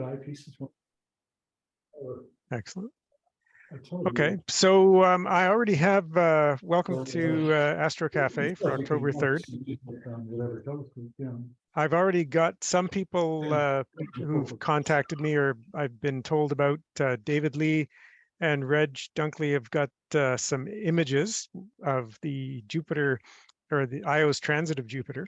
eyepieces. Excellent. Okay, so I already have welcome to Astro Cafe for October 3rd. I've already got some people who've contacted me, or I've been told about David Lee and Reg Dunkley have got some images of the Jupiter, or the Io's transit of Jupiter.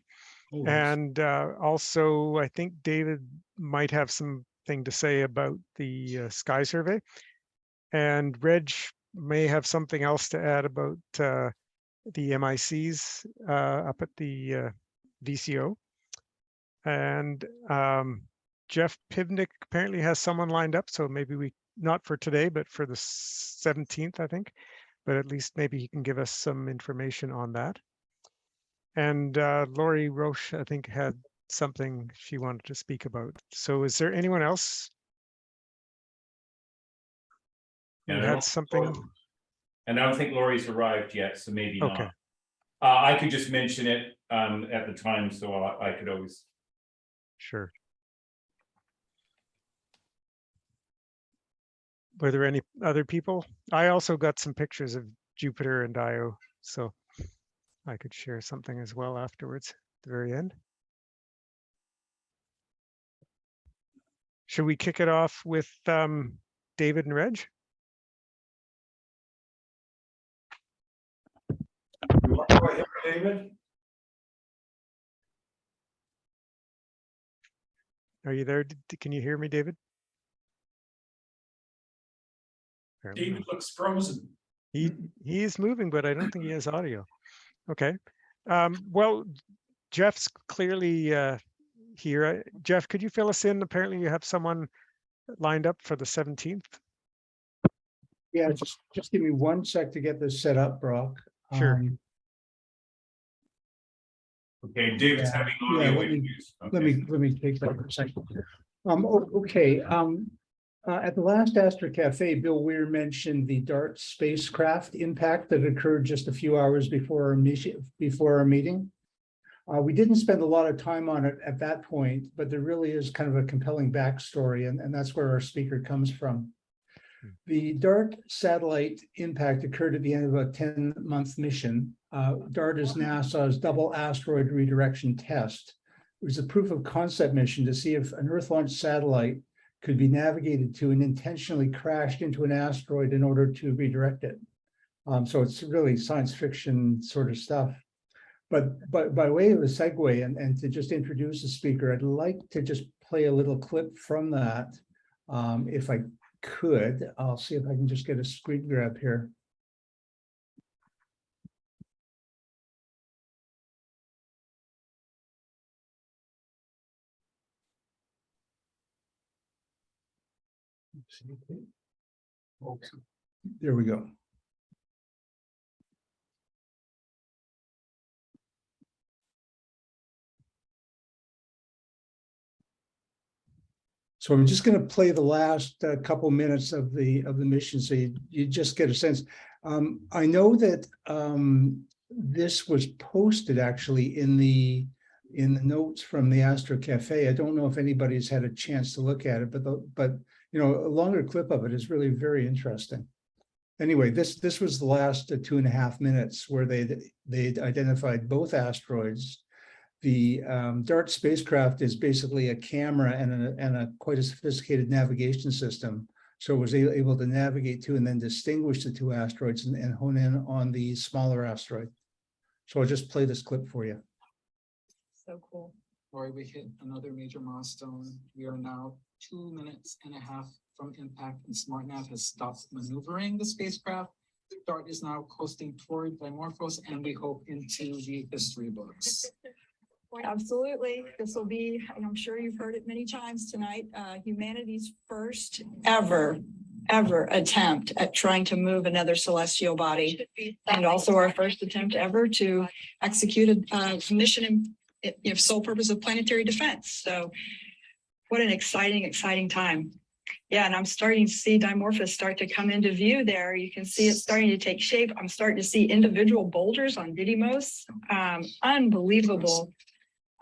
And also, I think David might have something to say about the sky survey. And Reg may have something else to add about the MICs up at the VCO. And Jeff Pivnick apparently has someone lined up, so maybe we, not for today, but for the 17th, I think. But at least maybe he can give us some information on that. And Lauri Roche, I think, had something she wanted to speak about. So is there anyone else who had something? And I don't think Lauri's arrived yet, so maybe Okay. not. I could just mention it at the time, so I could always. Sure. Were there any other people? I also got some pictures of Jupiter and Io, so I could share something as well afterwards at the very end. Should we kick it off with David and Reg? David? Are you there? Can you hear me, David? David looks frozen. He is moving, but I don't think he has audio. Okay. Well, Jeff's clearly here. Jeff, could you fill us in? Apparently you have someone lined up for the 17th. Yeah, just give me 1 sec to get this set up, Brock. Sure. Okay, David's having audio issues. Let me take that for a second. Okay. At the last Astro Cafe, Bill Weir mentioned the DART spacecraft impact that occurred just a few hours before our meeting. We didn't spend a lot of time on it at that point, but there really is kind of a compelling backstory, and that's where our speaker comes from. The DART satellite impact occurred at the end of a 10-month mission. DART is NASA's double asteroid redirection test. It was a proof of concept mission to see if an Earth-launched satellite could be navigated to and intentionally crashed into an asteroid in order to redirect it. So it's really science fiction sort of stuff. But by way of a segue and to just introduce the speaker, I'd like to just play a little clip from that. If I could, I'll see if I can just get a screen grab here. There we go. So I'm just going to play the last couple minutes of the mission, so you just get a sense. I know that this was posted actually in the notes from the Astro Cafe. I don't know if anybody's had a chance to look at it, but you know, a longer clip of it is really very interesting. Anyway, this was the last 2.5 minutes where they identified both asteroids. The DART spacecraft is basically a camera and a quite a sophisticated navigation system. So it was able to navigate to and then distinguish the two asteroids and hone in on the smaller asteroid. So I'll just play this clip for you. So cool. Lauri, we hit another major milestone. We are now 2.5 minutes from impact, and SmartNav has stopped maneuvering the spacecraft. DART is now coasting toward Dimorphos, and we hope into the history books. Absolutely. This will be, and I'm sure you've heard it many times tonight, humanity's first ever attempt at trying to move another celestial body, and also our first attempt ever to execute a mission in sole purpose of planetary defense. So what an exciting time. Yeah, and I'm starting to see Dimorphos start to come into view there. You can see it starting to take shape. I'm starting to see individual boulders on Didymos. Unbelievable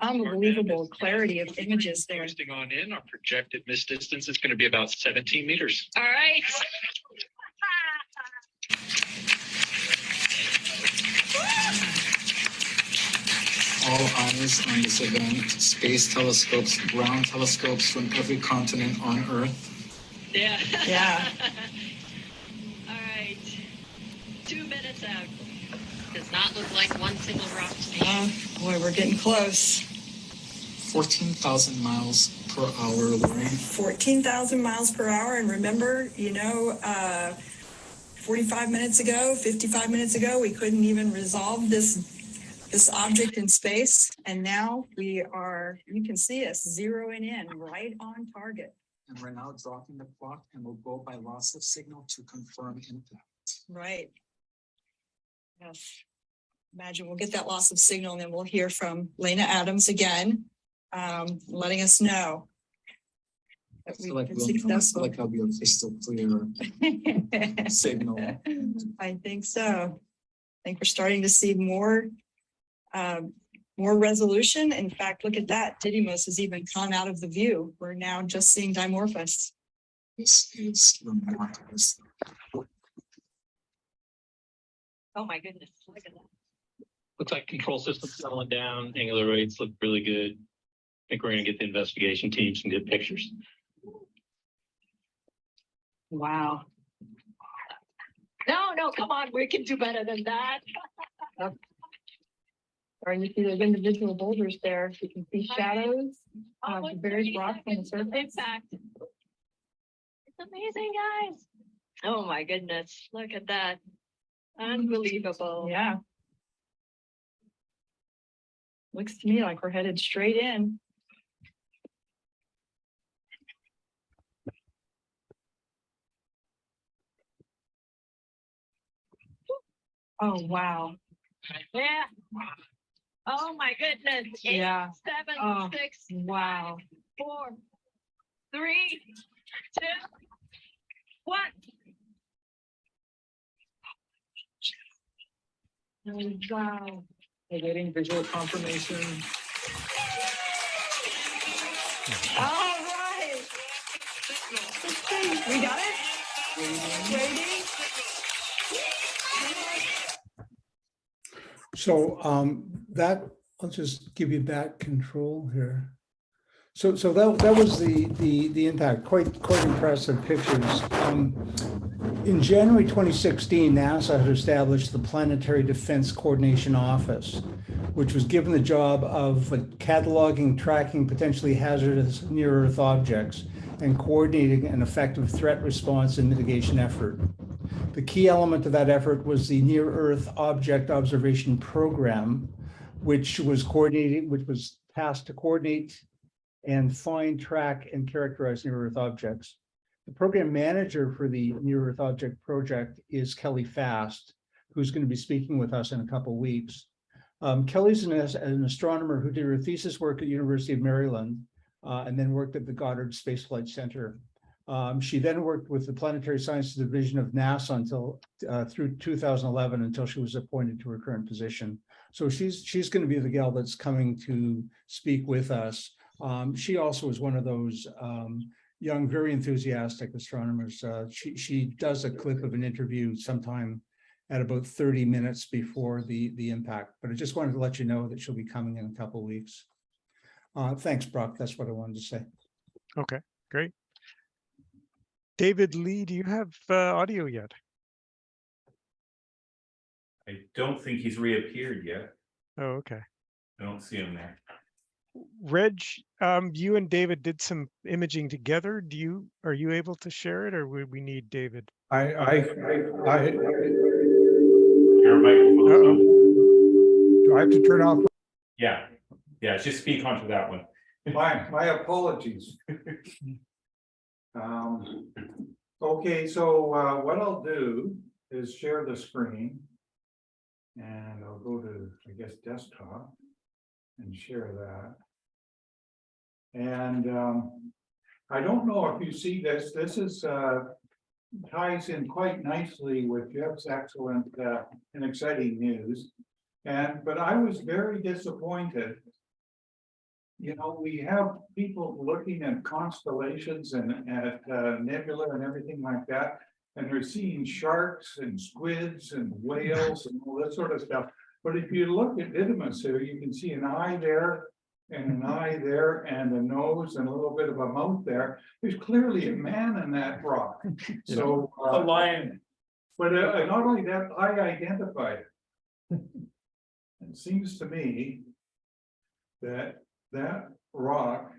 Unbelievable clarity of images there. Posting on in, our projected missed distance is going to be about 17 meters. All right. All eyes on this event, space telescopes, ground telescopes from every continent on Earth. Yeah. Yeah. All right. 2 minutes out. Does not look like one single rock stain. Oh, boy, we're getting close. 14,000 miles per hour, Lauri. 14,000 miles per hour. And remember, 45 minutes ago, 55 minutes ago, we couldn't even resolve this object in space. And now you can see us zeroing in right on target. And we're now dropping the clock and we'll go by loss of signal to confirm impact. Right. Yes. Imagine we'll get that loss of signal and then we'll hear from Lena Adams again, letting us know. That I feel like been we'll, successful. like I'll be a crystal clear signal. I think so. I think we're starting to see more resolution. In fact, look at that. Didymos has even gone out of the view. We're now just seeing Dimorphos. This is remarkable. Oh my goodness. Look at that. Looks like control system's settling down. Angular rates look really good. I think we're going to get the investigation team some good pictures. Wow. No, come on. We can do better than that. Or you see those individual boulders there. You can see shadows of the various rocks on the surface. Impact. It's amazing, guys. Oh my goodness. Look at that. Unbelievable. Yeah. Looks to me like we're headed straight in. Oh, wow. Yeah. Oh my goodness. 8, Yeah. 7, Oh, 6, wow. 4, 3, 2, 1. Oh, wow. We're getting visual confirmation. All right. We got it? Waiting. So that, I'll just give you back control here. So that was the impact, quite impressive pictures. In January 2016, NASA had established the Planetary Defense Coordination Office, which was given the job of cataloging, tracking potentially hazardous near-Earth objects and coordinating an effective threat response and mitigation effort. The key element of that effort was the Near-Earth Object Observation Program, which was tasked to coordinate and find, track, and characterize near-Earth objects. The program manager for the Near-Earth Object Project is Kelly Fast, who's going to be speaking with us in a couple of weeks. Kelly's an astronomer who did her thesis work at the University of Maryland and then worked at the Goddard Space Flight Center. She then worked with the Planetary Sciences Division of NASA until through 2011 until she was appointed to her current position. So she's going to be the gal that's coming to speak with us. She also is one of those young, very enthusiastic astronomers. She does a clip of an interview sometime at about 30 minutes before the impact. But I just wanted to let you know that she'll be coming in a couple of weeks. Thanks, Brock. That's what I wanted to say. Okay, great. David Lee, do you have audio yet? I don't think he's reappeared yet. Oh, okay. I don't see him there. Reg, you and David did some imaging together. Are you able to share it, or would we need David? Your microphone's on. Do I have to turn off? Yeah, just speak onto that one. My apologies. Okay, so what I'll do is share the screen. And I'll go to, I guess, desktop and share that. And I don't know if you see this. This is ties in quite nicely with Jeff's excellent and exciting news. But I was very disappointed you know, we have people looking at constellations and at nebula and everything like that. And they're seeing sharks and squids and whales and all that sort of stuff. But if you look at Didymus here, you can see an eye there and an eye there and a nose and a little bit of a mouth there. There's clearly a man in that rock. So A lion. but not only that, I identified it. It seems to me that that rock,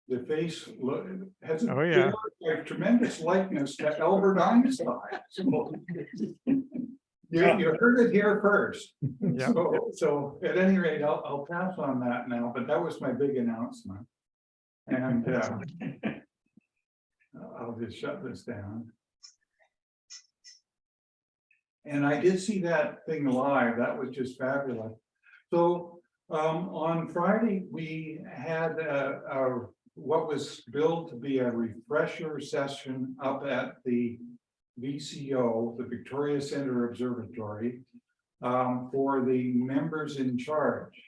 the face has Oh, yeah. a tremendous likeness to Albert Einstein. So, you heard it here first. Yeah. So at any rate, I'll pass on that now, but that was my big announcement. And I'll just shut this down. And I did see that thing live. That was just fabulous. So on Friday, we had what was billed to be a refresher session up at the VCO, the Victoria Center Observatory, for the members in charge.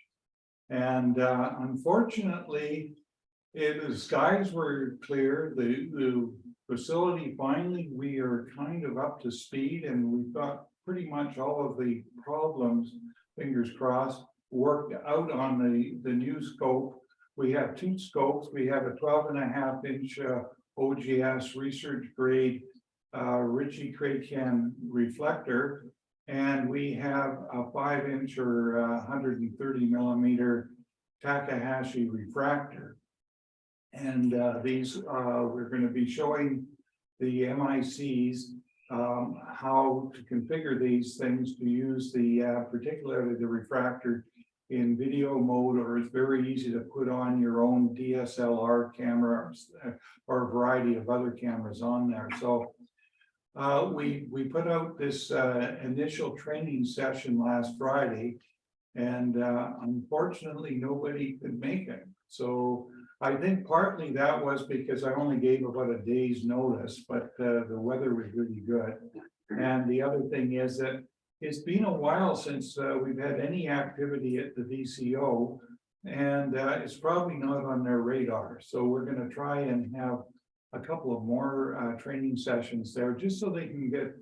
And unfortunately, the skies were clear. The facility, finally, we are kind of up to speed, and we've got pretty much all of the problems, fingers crossed, worked out on the new scope. We have two scopes. We have a 12.5-inch OGS research grade Ritchie Craighan reflector, and we have a 5-inch or 130 millimeter Takahashi refractor. And these we're going to be showing the MICs how to configure these things to use the particularly the refractor in video mode, or it's very easy to put on your own DSLR camera or a variety of other cameras on there. So we put out this initial training session last Friday, and unfortunately nobody could make it. So I think partly that was because I only gave about a day's notice, but the weather was really good. And the other thing is that it's been a while since we've had any activity at the VCO, and it's probably not on their radar. So we're going to try and have a couple of more training sessions there, just so they can get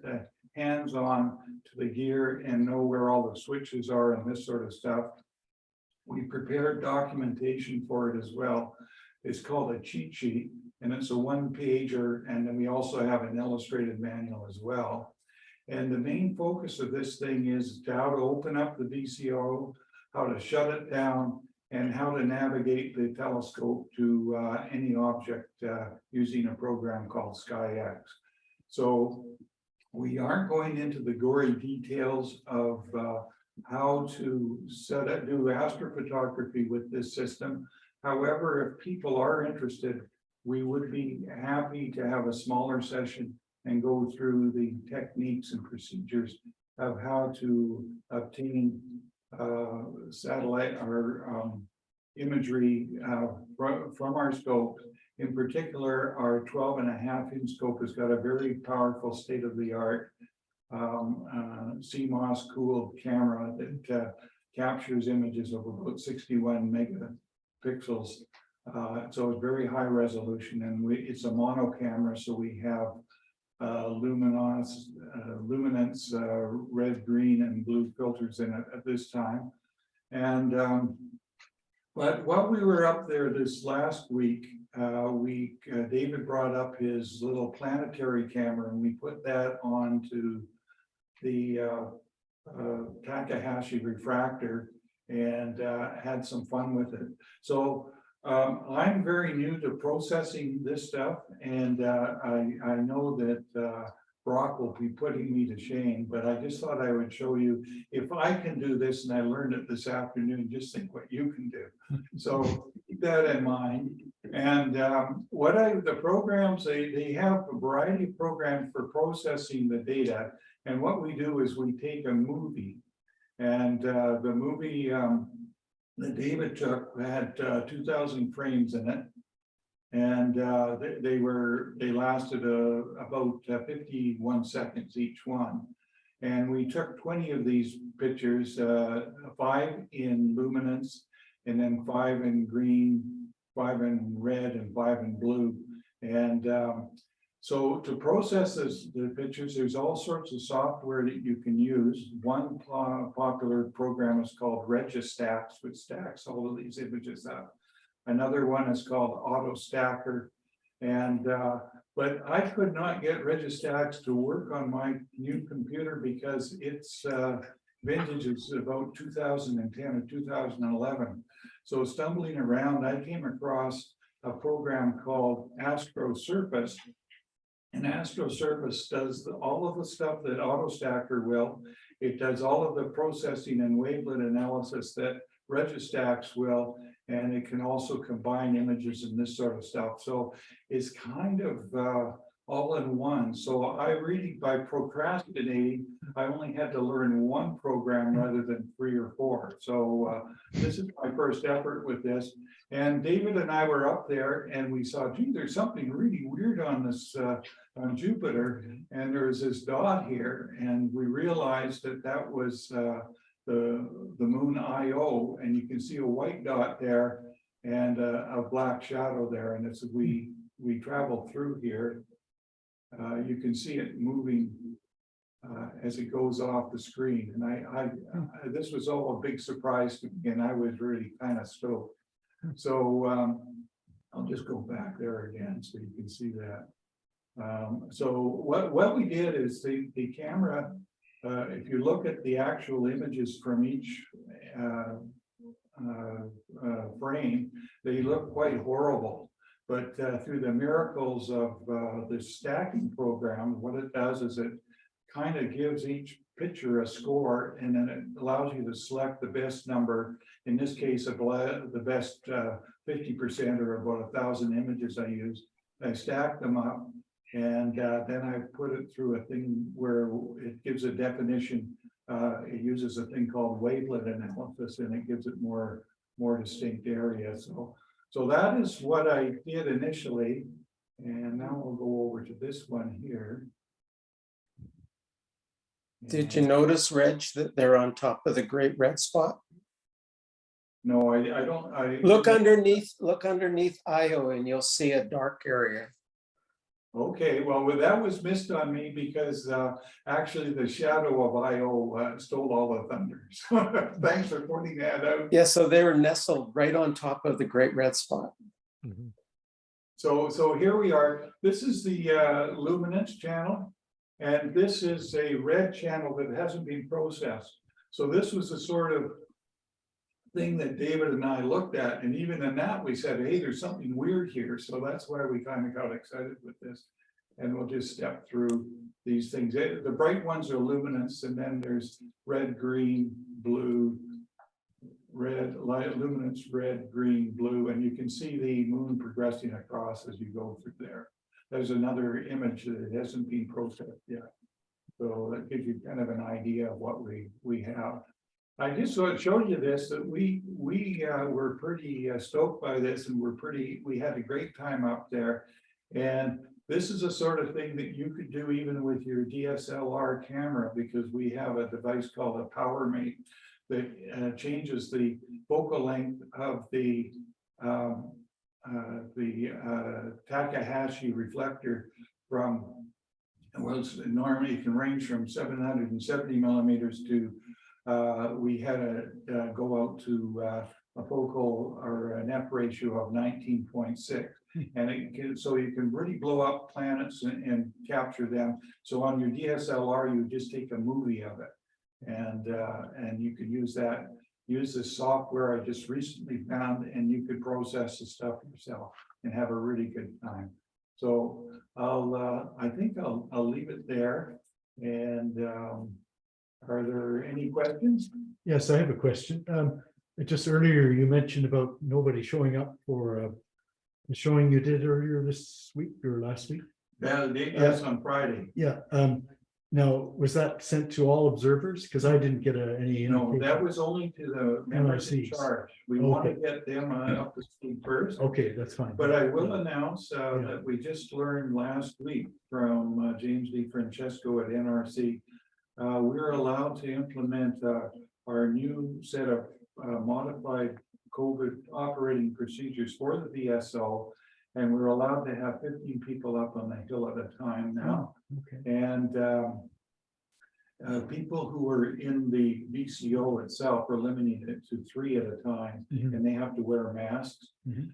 hands-on to the gear and know where all the switches are and this sort of stuff. We prepared documentation for it as well. It's called a cheat sheet, and it's a 1-pager, and then we also have an illustrated manual as well. And the main focus of this thing is how to open up the VCO, how to shut it down, and how to navigate the telescope to any object using a program called SkyX. So we aren't going into the gory details of how to do astrophotography with this system. However, if people are interested, we would be happy to have a smaller session and go through the techniques and procedures of how to obtain satellite or imagery from our scope. In particular, our 12.5-inch scope has got a very powerful state-of-the-art CMOS cooled camera that captures images of about 61 megapixels. So it's very high resolution, and it's a mono camera, so we have luminance, red, green, and blue filters in it at this time. And but while we were up there this last week, David brought up his little planetary camera, and we put that onto the Takahashi refractor and had some fun with it. So I'm very new to processing this stuff, and I know that Brock will be putting me to shame, but I just thought I would show you, if I can do this, and I learned it this afternoon, just think what you can do. So keep that in mind. And the programs, they have a variety of programs for processing the data. And what we do is we take a movie, and the movie that David took had 2,000 frames in it, and they lasted about 51 seconds each one. And we took 20 of these pictures, 5 in luminance and then 5 in green, 5 in red, and 5 in blue. And so to process the pictures, there's all sorts of software that you can use. One popular program is called Registax, which stacks all of these images up. Another one is called Auto Stacker. And but I could not get Registax to work on my new computer because its vintage is about 2010 or 2011. So stumbling around, I came across a program called Astro Surface. And Astro Surface does all of the stuff that Auto Stacker will. It does all of the processing and wavelet analysis that Registax will, and it can also combine images and this sort of stuff. So it's kind of all in one. So I really, by procrastinating, I only had to learn one program rather than 3 or 4. So this is my first effort with this. And David and I were up there and we saw, gee, there's something really weird on this on Jupiter, and there's this dot here, and we realized that that was the moon Io, and you can see a white dot there and a black shadow there. And as we travel through here, you can see it moving as it goes off the screen. And this was all a big surprise to me, and I was really kind of stoked. So I'll just go back there again so you can see that. So what we did is the camera, if you look at the actual images from each frame, they look quite horrible. But through the miracles of the stacking program, what it does is it kind of gives each picture a score, and then it allows you to select the best number. In this case, the best 50%, or about 1,000 images I used. I stack them up, and then I put it through a thing where it gives a definition. It uses a thing called wavelet analysis, and it gives it more distinct area. So that is what I did initially, and now we'll go over to this one here. Did you notice, Reg, that they're on top of the great red spot? No, I don't. Look underneath Io and you'll see a dark area. Okay, well, that was missed on me because actually the shadow of Io stole all the thunder. So thanks for pointing that out. Yeah, so they were nestled right on top of the great red spot. Mhm. So here we are. This is the luminance channel, and this is a red channel that hasn't been processed. So this was the sort of thing that David and I looked at, and even in that we said, hey, there's something weird here. So that's why we kind of got excited with this. And we'll just step through these things. The bright ones are luminance, and then there's red, green, blue, red, light luminance, red, green, blue, and you can see the moon progressing across as you go through there. There's another image that hasn't been processed yet. So that gives you kind of an idea of what we have. I just sort of showed you this, that we were pretty stoked by this, and we had a great time up there. And this is a sort of thing that you could do even with your DSLR camera, because we have a device called a PowerMate that changes the focal length of the Takahashi reflector from, well, normally it can range from 770 millimeters to we had to go out to a focal or an F ratio of 19.6, and so you can really blow up planets and capture them. So on your DSLR, you just take a movie of it, and you could use this software I just recently found, and you could process the stuff yourself and have a really good time. So I think I'll leave it there. And are there any questions? Yes, I have a question. Just earlier you mentioned about nobody showing up for the showing you did earlier this week or last week. Yes, on Friday. Yeah. Now, was that sent to all observers? Because I didn't get any. No, that was only to the members in charge. We want to get them up to speed first. Okay, that's fine. But I will announce that we just learned last week from James D. Francesco at NRC. We're allowed to implement our new set of modified COVID operating procedures for the VSO. And we're allowed to have 15 people up on the hill at a time now. Okay. And people who are in the VCO itself are limited to 3 at a time, Mhm. and they have to wear masks. Mhm.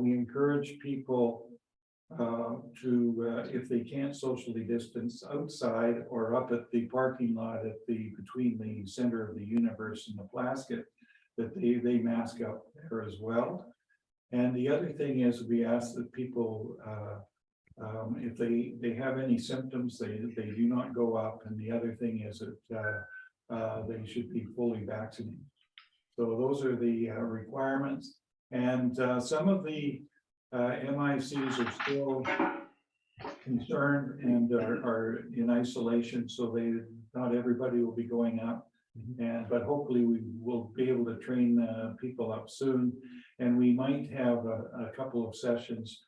We encourage people to, if they can't socially distance outside or up at the parking lot at the, between the center of the universe and the Plaskett, that they mask up there as well. And the other thing is we ask that people, if they have any symptoms, they do not go up. And the other thing is that they should be fully vaccinated. So those are the requirements. And some of the MICs are still concerned and are in isolation, so not everybody will be going up. But hopefully we will be able to train people up soon, and we might have a couple of sessions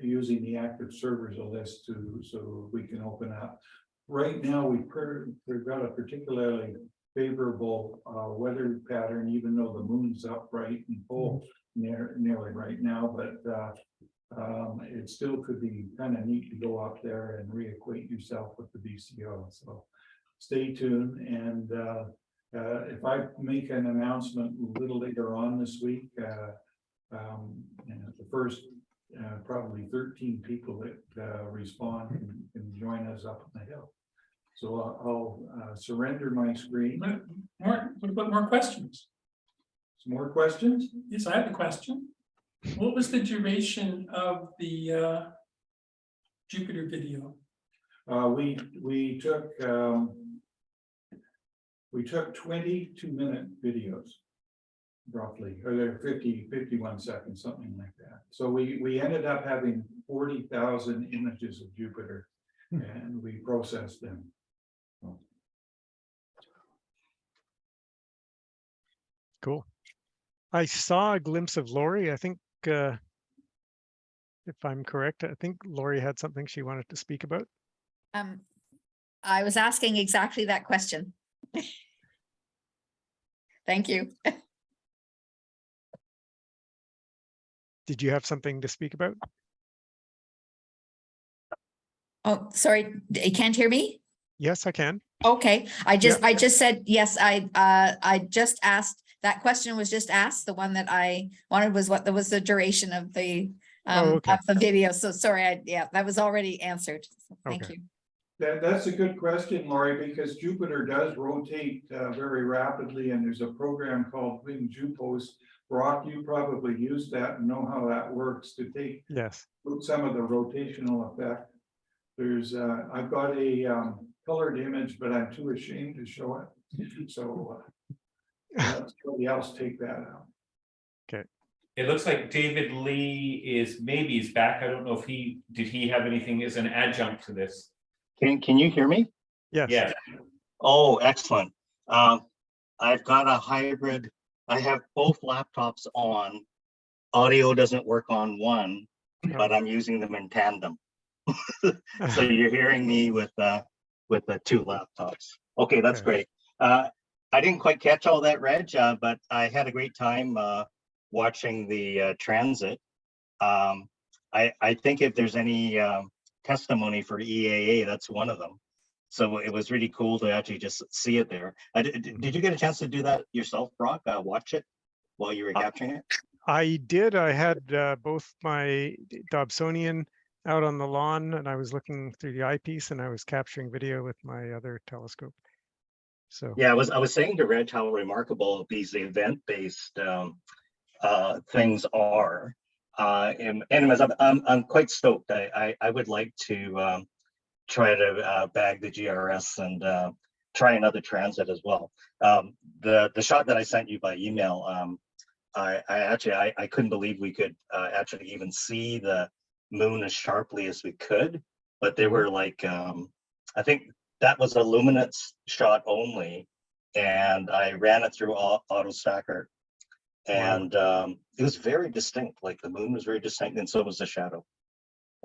using the active servers list so we can open up. Right now we've got a particularly favorable weather pattern, even though the moon's up bright and full nearly right now, but it still could be kind of neat to go up there and reacquaint yourself with the VCO. So stay tuned, and if I make an announcement a little later on this week, the first probably 13 people that respond can join us up on the hill. So I'll surrender my screen. What about more questions? Some more questions? Yes, I have a question. What was the duration of the Jupiter video? We took 22-minute videos, roughly, or they're 51 seconds, something like that. So we ended up having 40,000 images of Jupiter, and we processed them. Cool. I saw a glimpse of Lauri. I think, if I'm correct, I think Lauri had something she wanted to speak about. I was asking exactly that question. Thank you. Did you have something to speak about? Oh, sorry, you can't hear me? Yes, I can. Okay, I just said, yes, I just asked, that question was just asked. The one that I wanted was what was the duration of the of the video. So sorry, yeah, that was already answered. Thank you. That's a good question, Lauri, because Jupiter does rotate very rapidly, and there's a program called WinJupos. Brock, you probably use that and know how that works to take some of the rotational effect. There's I've got a colored image, but I'm too ashamed to show it. So let somebody else take that out. Okay. It looks like David Lee is back. I don't know if did he have anything as an adjunct to this? Can you hear me? Yes. Yeah. Oh, excellent. I've got a hybrid. I have both laptops on. Audio doesn't work on one, but I'm using them in tandem. So you're hearing me with the 2 laptops. Okay, that's great. I didn't quite catch all that, Reg, but I had a great time watching the transit. I think if there's any testimony for EAA, that's one of them. So it was really cool to actually just see it there. Did you get a chance to do that yourself, Brock? Watch it while you were capturing it? I did. I had both my Dobsonian out on the lawn, and I was looking through the eyepiece, and I was capturing video with my other telescope. So yeah, I was saying to Reg how remarkable these event-based things are. And I'm quite stoked. I would like to try to bag the GRS and try another transit as well. The shot that I sent you by email, I couldn't believe we could actually even see the moon as sharply as we could, but they were like, I think that was a luminance shot only, and I ran it through auto stacker. And it was very distinct, like the moon was very distinct, and so was the shadow.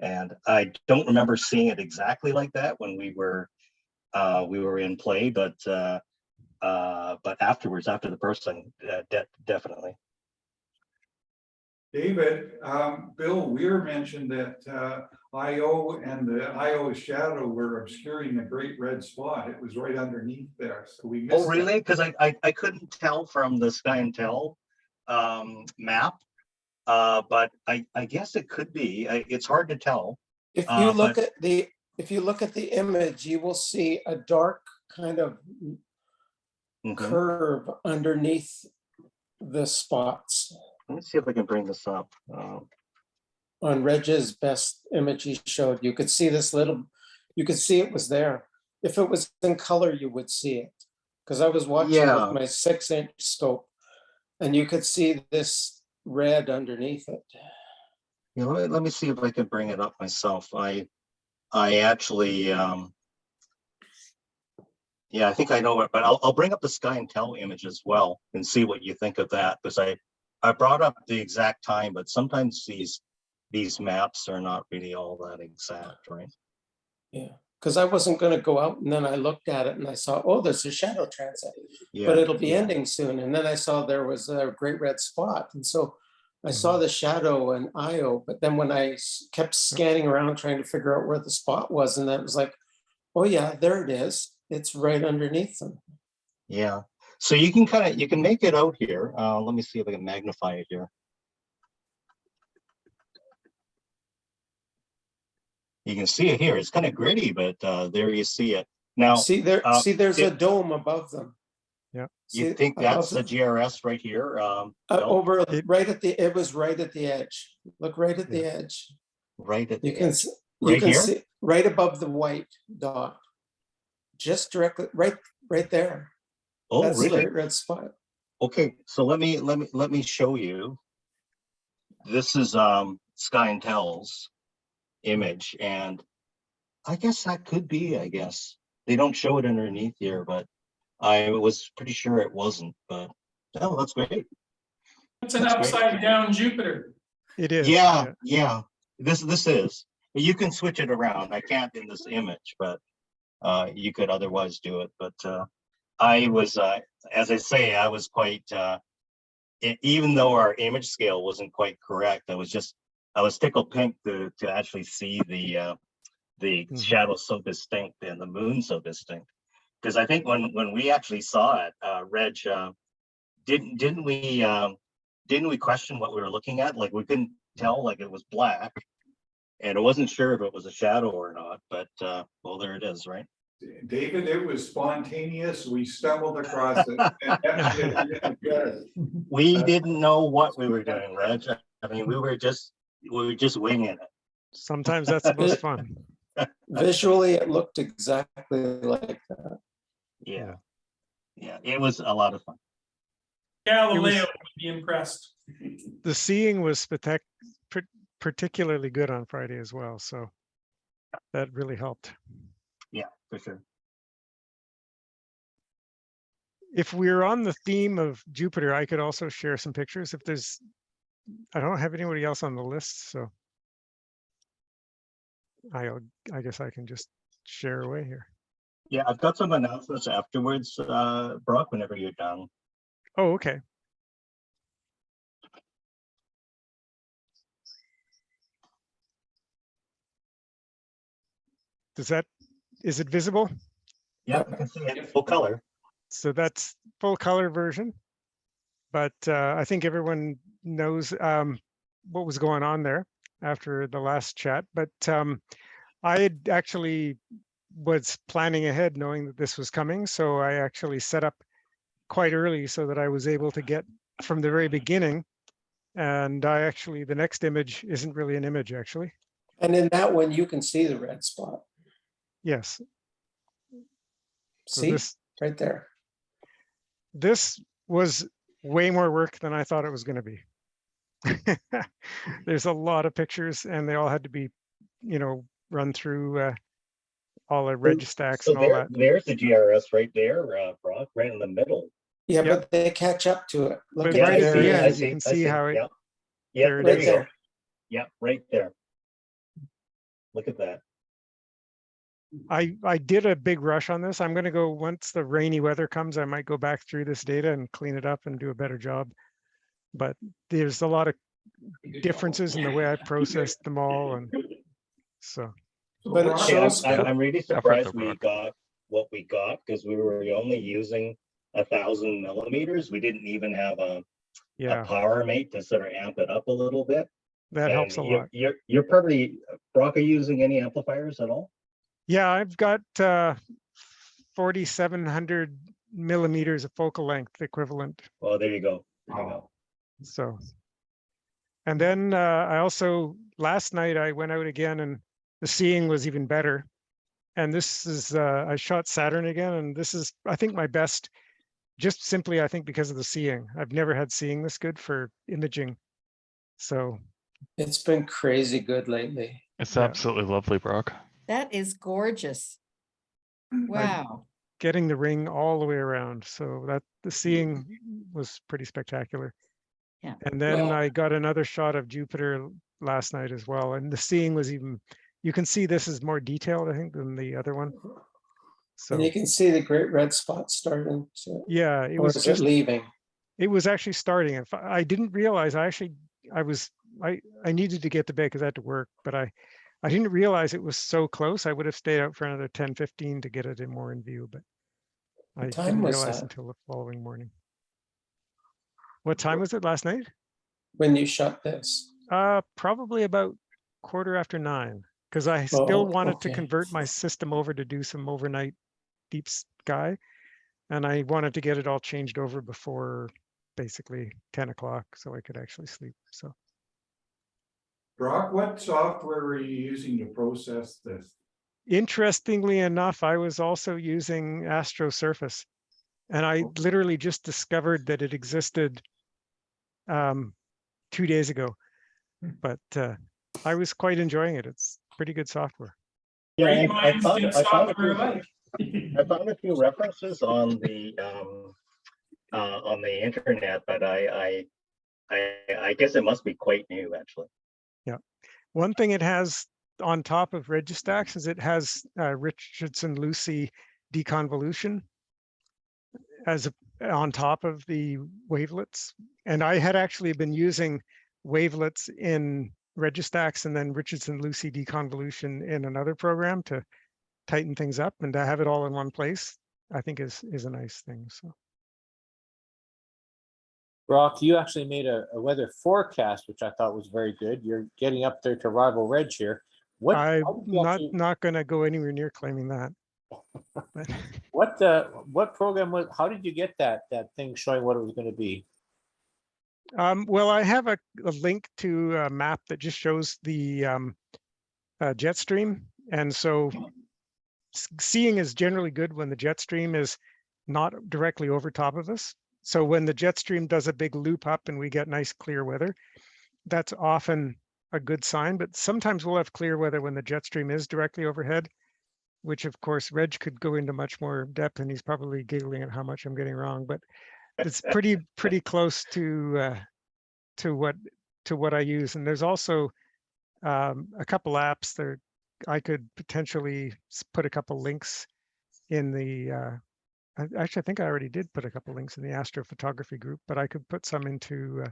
And I don't remember seeing it exactly like that when we were in play, but afterwards, after the person, definitely. David, Bill Weir mentioned that IO and the IO shadow were obscuring the great red spot. It was right underneath there, so we missed Oh, really? Because I couldn't tell from the Sky and Tell map, but I guess it could be. It's hard to tell. If you look at the image, you will see a dark kind of curve underneath the spots. Let me see if I can bring this up. On Reg's best image he showed, you could see this little, you could see it was there. If it was in color, you would see it. Because I was watching with my 6-inch scope, and you could see this red underneath it. Yeah, let me see if I can bring it up myself. I actually, yeah, I think I know it, but I'll bring up the Sky and Tell image as well and see what you think of that, because I brought up the exact time, but sometimes these maps are not really all that exact, right? Yeah, because I wasn't going to go out, and then I looked at it and I saw, oh, there's a shadow transit, but it'll be ending soon. And then I saw there was a great red spot, and so I saw the shadow and IO, but then when I kept scanning around trying to figure out where the spot was, and then it was like, oh yeah, there it is. It's right underneath them. Yeah. So you can make it out here. Let me see if I can magnify it here. You can see it here. It's kind of gritty, but there you see it. Now see there's a dome above them. Yeah. You think that's the GRS right here? Over right at the, it was right at the edge. Look right at the edge. Right at the you can edge. You can see right above the white dot. Just directly right there. Oh, that's really? The red spot. Okay, so let me show you. This is Sky and Tell's image, and I guess that could be. I guess they don't show it underneath here, but I was pretty sure it wasn't. But oh, that's great. It's an upside down Jupiter. It is. Yeah. This is. You can switch it around. I can't in this image, but you could otherwise do it. But I was, as I say, I was quite. Even though our image scale wasn't quite correct, I was tickled pink to actually see the shadow so distinct and the moon so distinct. Because I think when we actually saw it, Reg, didn't we question what we were looking at? Like we couldn't tell, like it was black, and I wasn't sure if it was a shadow or not. But well, there it is, right? David, it was spontaneous. We stumbled across it. We didn't know what we were doing, Reg. I mean, we were just winging it. Sometimes that's the most fun. Visually, it looked exactly like that. Yeah, it was a lot of fun. Galileo would be impressed. The seeing was particularly good on Friday as well, so that really helped. Yeah, for sure. If we're on the theme of Jupiter, I could also share some pictures. If there's, I don't have anybody else on the list, so I guess I can just share away here. Yeah, I've got some announcements afterwards, Brock, whenever you're done. Oh, okay. Is it visible? Yeah, I can see it full color. So that's full color version, but I think everyone knows what was going on there after the last chat. But I had actually was planning ahead knowing that this was coming. So I actually set up quite early so that I was able to get from the very beginning. And the next image isn't really an image actually. And in that one, you can see the red spot. Yes. See, right there. This was way more work than I thought it was going to be. There's a lot of pictures and they all had to be, run through all the reg stacks and all that. There's the GRS right there, Brock, right in the middle. Yeah, but they catch up to it. Look at the end, you can see how it. Yeah, there right it is. there. Yeah, right there. Look at that. I did a big rush on this. I'm going to go, once the rainy weather comes, I might go back through this data and clean it up and do a better job. But there's a lot of differences in the way I processed them all, and so. But it Brock, shows. I'm really I've heard surprised the we Brock. got what we got because we were only using 1,000 millimeters. We didn't even have a Yeah, power mate to sort of amp it up a little bit. that And helps a lot. You're probably, Brock, are you using any amplifiers at all? Yeah, I've got 4,700 millimeters of focal length equivalent. Well, there you go. There you go. So, and then I also, last night I went out again and the seeing was even better. And this is, I shot Saturn again, and this is, I think, my best, just simply, I think, because of the seeing. I've never had seeing this good for imaging. So. It's been crazy good lately. It's Yeah. absolutely lovely, Brock. That is gorgeous. Wow. Getting the ring all the way around. So that the seeing was pretty spectacular. Yeah. And then Well- I got another shot of Jupiter last night as well. And the seeing was even, you can see this is more detailed, I think, than the other one. So And you can see the great red spot starting to, yeah, it or was is just, it leaving? it was actually starting. If I didn't realize, I needed to get to bed because I had to work, but I didn't realize it was so close. I would have stayed out for another 10, 15 to get it in more in view, but I What time didn't was realize that? until the following morning. What time was it last night? When you shot this? Probably about 9:15, because I still Oh, wanted to okay. convert my system over to do some overnight deep sky. And I wanted to get it all changed over before basically 10 o'clock so I could actually sleep. So Brock, what software are you using to process this? interestingly enough, I was also using Astro Surface, and I literally just discovered that it existed 2 days ago, but I was quite enjoying it. It's pretty good software. Yeah, Great I minds found think I found a software few alike. I found a few references on the internet, but I guess it must be quite new, actually. Yeah. One thing it has on top of Registax is it has Richardson-Lucy deconvolution as on top of the wavelets. And I had actually been using wavelets in Registax and then Richardson-Lucy deconvolution in another program to tighten things up, and to have it all in one place, I think is a nice thing. So. Brock, you actually made a weather forecast, which I thought was very good. You're getting up there to rival Reg here. I'm how did you actually- not going to go anywhere near claiming that. But what program was? How did you get that thing showing what it was going to be? well, I have a link to a map that just shows the jet stream, and so seeing is generally good when the jet stream is not directly over top of us. So when the jet stream does a big loop up and we get nice clear weather, that's often a good sign. But sometimes we'll have clear weather when the jet stream is directly overhead, which of course Reg could go into much more depth, and he's probably giggling at how much I'm getting wrong, but it's pretty close to what I use. And there's also a couple apps there. I could potentially put a couple links in the actually, I think I already did put a couple links in the astrophotography group, but I could put some into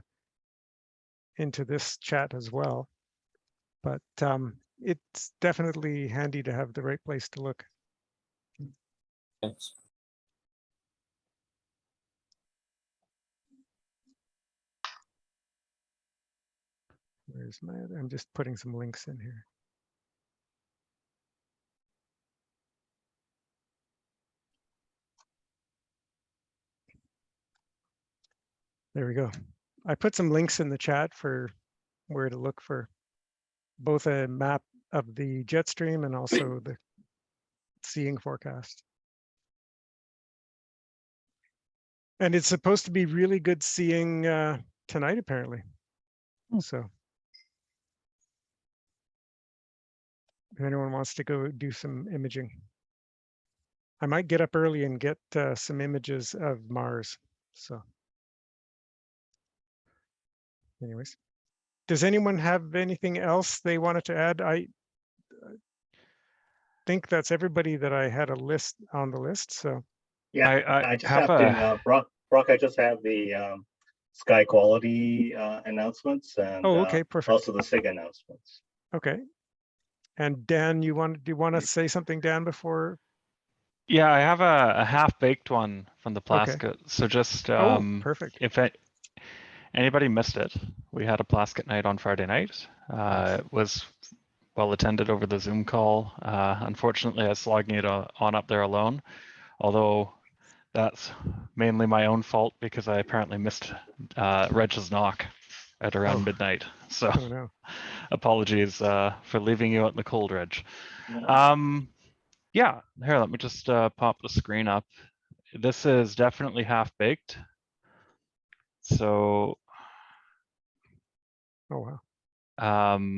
this chat as well. But it's definitely handy to have the right place to look. Thanks. Where's my other? I'm just putting some links in here. There we go. I put some links in the chat for where to look for both a map of the jet stream and also the seeing forecast. And it's supposed to be really good seeing tonight, apparently. So if anyone wants to go do some imaging, I might get up early and get some images of Mars. So anyways, does anyone have anything else they wanted to add? I think that's everybody that I had on the list. So Yeah, I just have to, Brock, I just have the sky quality announcements and Oh, okay, perfect. also the SIG announcements. Okay. And Dan, do you want to say something, Dan, before? Yeah, I have a half-baked one from the Plaskett. So just perfect. if anybody missed it, we had a Plaskett night on Friday night. It was well attended over the Zoom call. Unfortunately, I was logging it on up there alone, although that's mainly my own fault because I apparently missed Reg's knock at around midnight. So no. Apologies for leaving you out in the cold, Reg. Yeah, here, let me just pop the screen up. This is definitely half-baked. So, oh wow.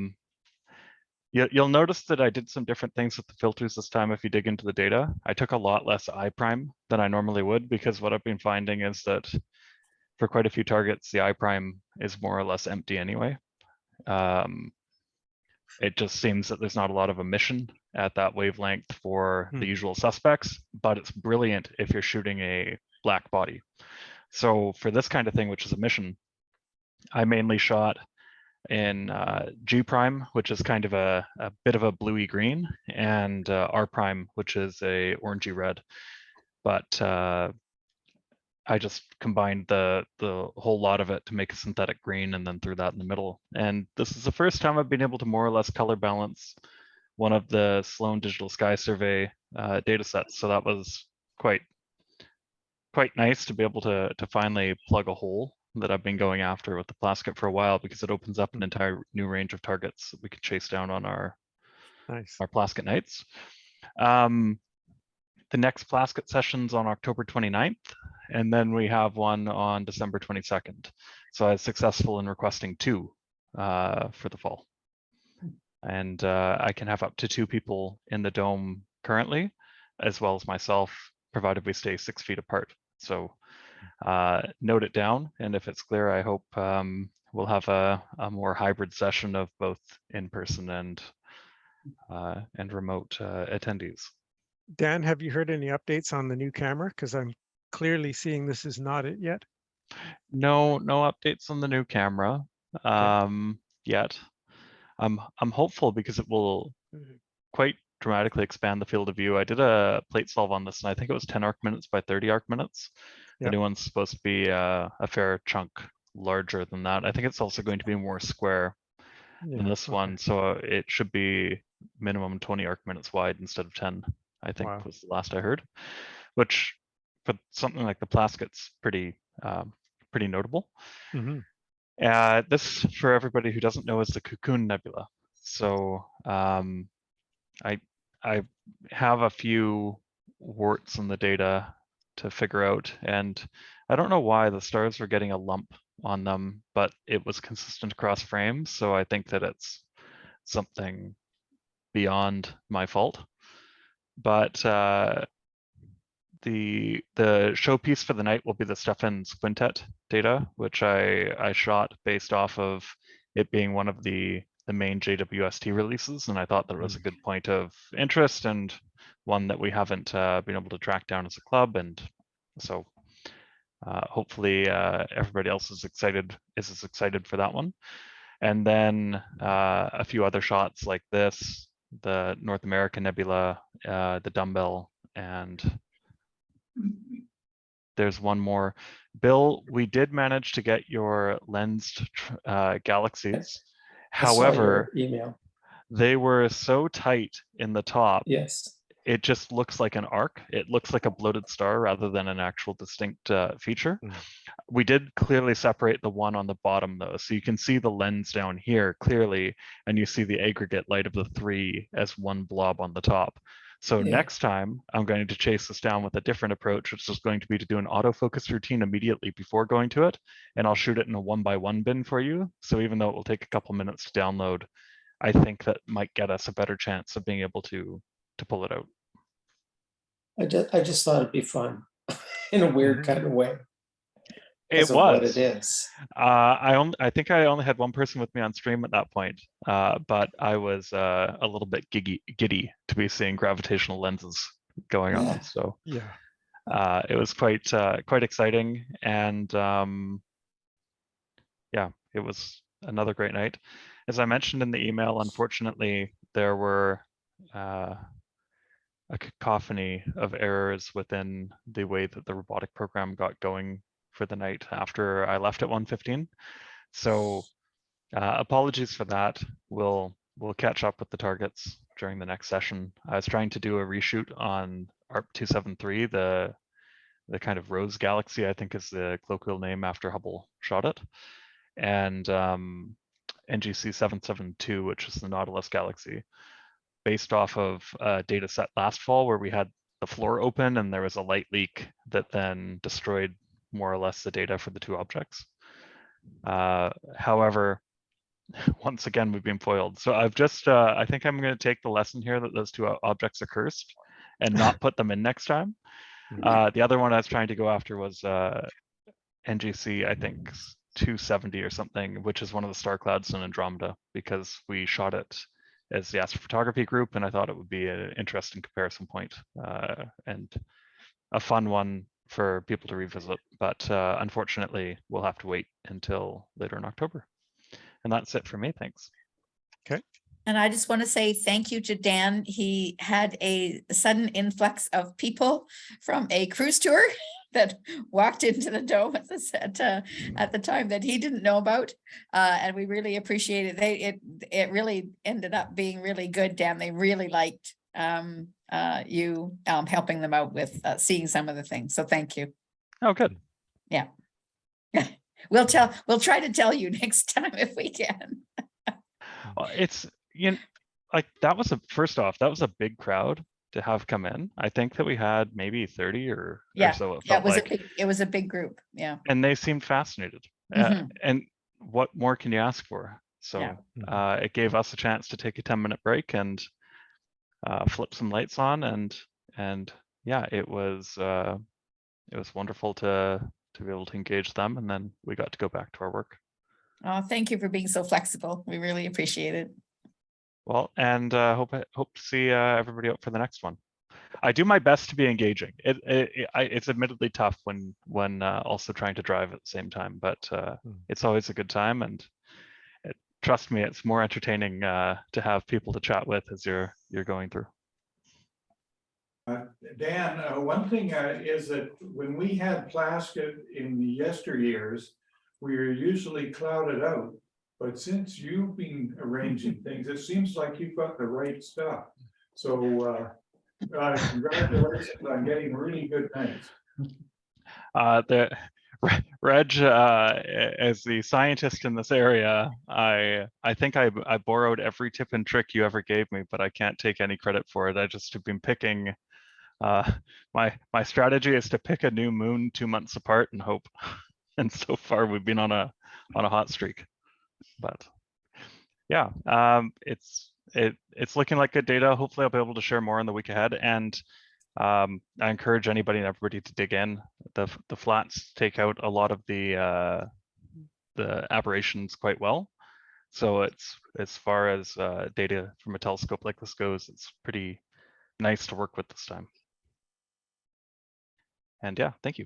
You'll notice that I did some different things with the filters this time if you dig into the data. I took a lot less I prime than I normally would because what I've been finding is that for quite a few targets, the I prime is more or less empty anyway. It just seems that there's not a lot of emission at that wavelength for the usual suspects, but it's brilliant if you're shooting a black body. So for this kind of thing, which is emission, I mainly shot in G prime, which is kind of a bit of a bluey green, and R prime, which is a orangey red. But I just combined the whole lot of it to make a synthetic green and then threw that in the middle. And this is the first time I've been able to more or less color balance one of the Sloan Digital Sky Survey data sets. So that was quite nice to be able to finally plug a hole that I've been going after with the Plaskett for a while, because it opens up an entire new range of targets that we could chase down on our Plaskett nights. The next Plaskett session's on October 29th, and then we have one on December 22nd. So I was successful in requesting 2 for the fall. And I can have up to 2 people in the dome currently, as well as myself, provided we stay 6 feet apart. So note it down, and if it's clear, I hope we'll have a more hybrid session of both in-person and remote attendees. Dan, have you heard any updates on the new camera? Because I'm clearly seeing this is not it yet. No updates on the new camera yet. I'm hopeful because it will quite dramatically expand the field of view. I did a plate solve on this, and I think it was 10 arc minutes by 30 arc minutes. The new one's supposed to be a fair chunk larger than that. I think it's also going to be more square than this one, so it should be minimum 20 arc minutes wide instead of 10. I think was the last I heard, which for something like the Plaskett's pretty notable. This, for everybody who doesn't know, is the Cocoon Nebula. So I have a few warts in the data to figure out, and I don't know why the stars were getting a lump on them, but it was consistent across frames. So I think that it's something beyond my fault. But the showpiece for the night will be the Stephan's quintet data, which I shot based off of it being one of the main JWST releases, and I thought that was a good point of interest and one that we haven't been able to track down as a club, and so hopefully everybody else is as excited for that one. And then a few other shots like this, the North American Nebula, the Dumbbell, and there's one more. Bill, we did manage to get your lensed galaxies. However, email. They were so tight in the top. Yes. It just looks like an arc. It looks like a bloated star rather than an actual distinct feature. We did clearly separate the one on the bottom though. So you can see the lens down here clearly, and you see the aggregate light of the 3 as one blob on the top. So next time I'm going to chase this down with a different approach, which is going to be to do an autofocus routine immediately before going to it. And I'll shoot it in a 1x1 bin for you. So even though it will take a couple minutes to download, I think that might get us a better chance of being able to pull it out. I just thought it'd be fun in a weird kind of way. It was what it is. I think I only had one person with me on stream at that point, but I was a little bit giddy to be seeing gravitational lenses going on. So it was quite exciting, and yeah, it was another great night. As I mentioned in the email, unfortunately, there were a cacophony of errors within the way that the robotic program got going for the night after I left at 1:15. So apologies for that. We'll catch up with the targets during the next session. I was trying to do a reshoot on ARP 273, the kind of rose galaxy, I think is the colloquial name after Hubble shot it, and NGC 772, which is the Nautilus galaxy, based off of a data set last fall where we had the floor open and there was a light leak that then destroyed more or less the data for the two objects. However, once again, we've been foiled. So I've just, I think I'm going to take the lesson here that those two objects are cursed and not put them in next time. The other one I was trying to go after was NGC, I think 270 or something, which is one of the star clouds in Andromeda, because we shot it as the astrophotography group, and I thought it would be an interesting comparison point and a fun one for people to revisit. But unfortunately, we'll have to wait until later in October. And that's it for me. Thanks. Okay. And I just want to say thank you to Dan. He had a sudden influx of people from a cruise tour that walked into the dome at the time that he didn't know about. And we really appreciate it. It really ended up being really good, Dan. They really liked you helping them out with seeing some of the things. So thank you. Oh, good. Yeah. We'll try to tell you next time if we can. It's, you know, like that was first off, that was a big crowd to have come in. I think that we had maybe 30 or so. It was a big group. Yeah. And they seemed fascinated. And what more can you ask for? So it gave us a chance to take a 10-minute break and flip some lights on, and yeah, it was wonderful to be able to engage them, and then we got to go back to our work. Oh, thank you for being so flexible. We really appreciate it. Well, and hope to see everybody out for the next one. I do my best to be engaging. It's admittedly tough when also trying to drive at the same time, but it's always a good time, and trust me, it's more entertaining to have people to chat with as you're going through. Dan, one thing is that when we had Plaskett in the yesteryears, we were usually clouded out. But since you've been arranging things, it seems like you've got the right stuff. So congratulations on getting really good nights. Reg, as the scientist in this area, I think I borrowed every tip and trick you ever gave me, but I can't take any credit for it. I just have been picking. My strategy is to pick a new moon 2 months apart and hope. And so far we've been on a hot streak. But yeah, it's looking like good data. Hopefully I'll be able to share more in the week ahead. And I encourage anybody and everybody to dig in. The flats take out a lot of the aberrations quite well. So it's, as far as data from a telescope like this goes, it's pretty nice to work with this time. And yeah, thank you.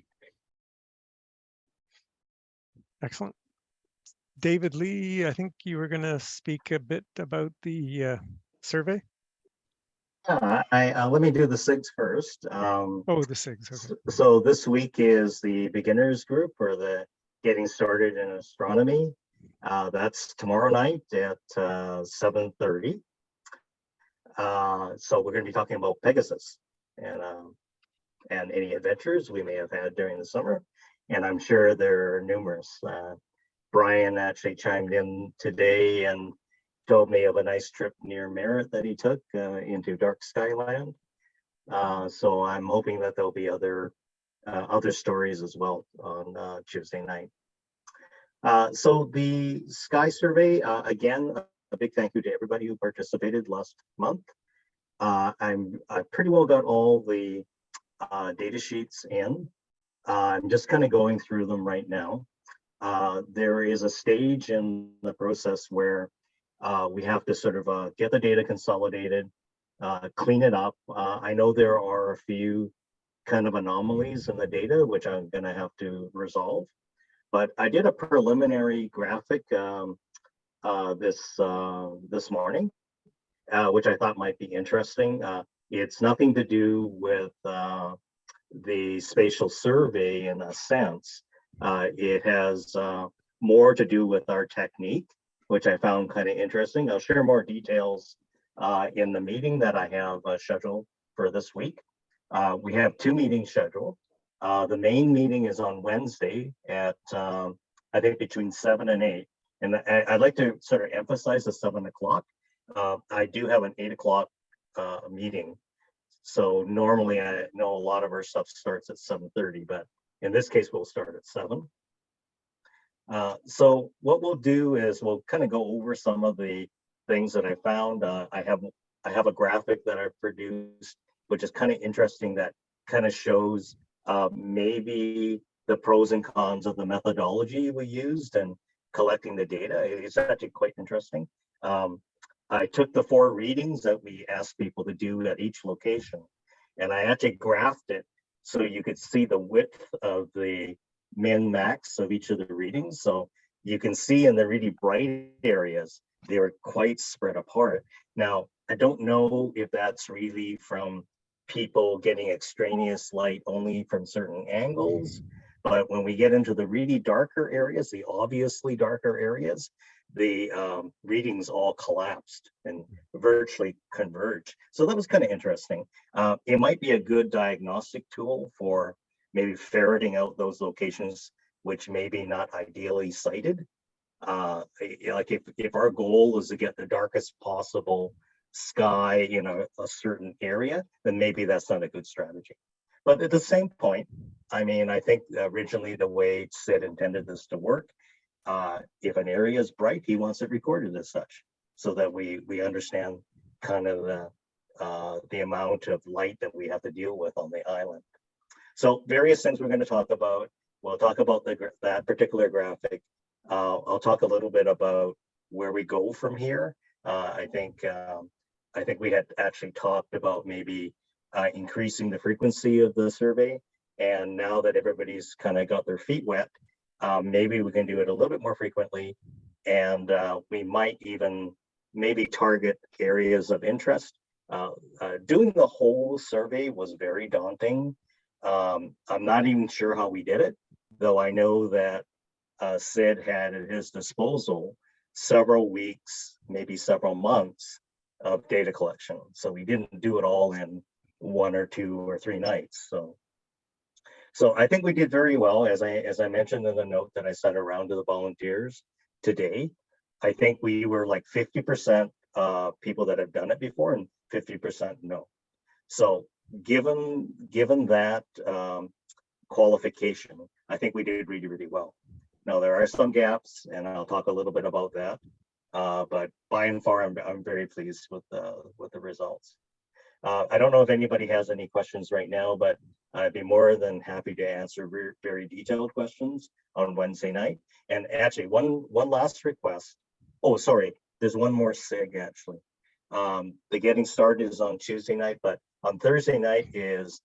Excellent. David Lee, I think you were going to speak a bit about the survey. Let me do the SIGs first. Oh, the SIGs. Okay. So this week is the beginners group, or the getting started in astronomy. That's tomorrow night at 7:30. So we're going to be talking about Pegasus and any adventures we may have had during the summer. And I'm sure there are numerous. Brian actually chimed in today and told me of a nice trip near Merritt that he took into Dark Skyland. So I'm hoping that there'll be other stories as well on Tuesday night. So the Sky Survey, again, a big thank you to everybody who participated last month. I pretty well got all the data sheets in. I'm just kind of going through them right now. There is a stage in the process where we have to sort of get the data consolidated, clean it up. I know there are a few kind of anomalies in the data, which I'm going to have to resolve. but I did a preliminary graphic this morning, which I thought might be interesting. It's nothing to do with the spatial survey in a sense. It has more to do with our technique, which I found kind of interesting. I'll share more details in the meeting that I have scheduled for this week. We have 2 meetings scheduled. The main meeting is on Wednesday at I think between 7 and 8. And I'd like to sort of emphasize the 7 o'clock. I do have an 8 o'clock meeting. So normally I know a lot of our stuff starts at 7:30, but in this case, we'll start at 7. So what we'll do is we'll kind of go over some of the things that I found. I have a graphic that I've produced, which is kind of interesting, that kind of shows maybe the pros and cons of the methodology we used and collecting the data. It's actually quite interesting. I took the 4 readings that we asked people to do at each location, and I actually graphed it so you could see the width of the min max of each of the readings. So you can see in the really bright areas, they were quite spread apart. Now, I don't know if that's really from people getting extraneous light only from certain angles, but when we get into the really darker areas, the obviously darker areas, the readings all collapsed and virtually converged. So that was kind of interesting. It might be a good diagnostic tool for maybe ferreting out those locations which may be not ideally sighted. Like if our goal is to get the darkest possible sky in a certain area, then maybe that's not a good strategy. But at the same point, I mean, I think originally the way Sid intended this to work, if an area is bright, he wants it recorded as such, so that we understand kind of the amount of light that we have to deal with on the island. So various things we're going to talk about. We'll talk about that particular graphic. I'll talk a little bit about where we go from here. I think we had actually talked about maybe increasing the frequency of the survey. And now that everybody's kind of got their feet wet, maybe we can do it a little bit more frequently. And we might even maybe target areas of interest. Doing the whole survey was very daunting. I'm not even sure how we did it, though I know that Sid had at his disposal several weeks, maybe several months of data collection. So we didn't do it all in 1 or 2 or 3 nights. So I think we did very well, as I mentioned in the note that I sent around to the volunteers today. I think we were like 50% people that have done it before and 50% no. So given that qualification, I think we did really, really well. Now there are some gaps, and I'll talk a little bit about that. But by and far, I'm very pleased with the results. I don't know if anybody has any questions right now, but I'd be more than happy to answer very detailed questions on Wednesday night. And actually, one last request. Oh, sorry, there's one more SIG actually. The getting started is on Tuesday night, but on Thursday night is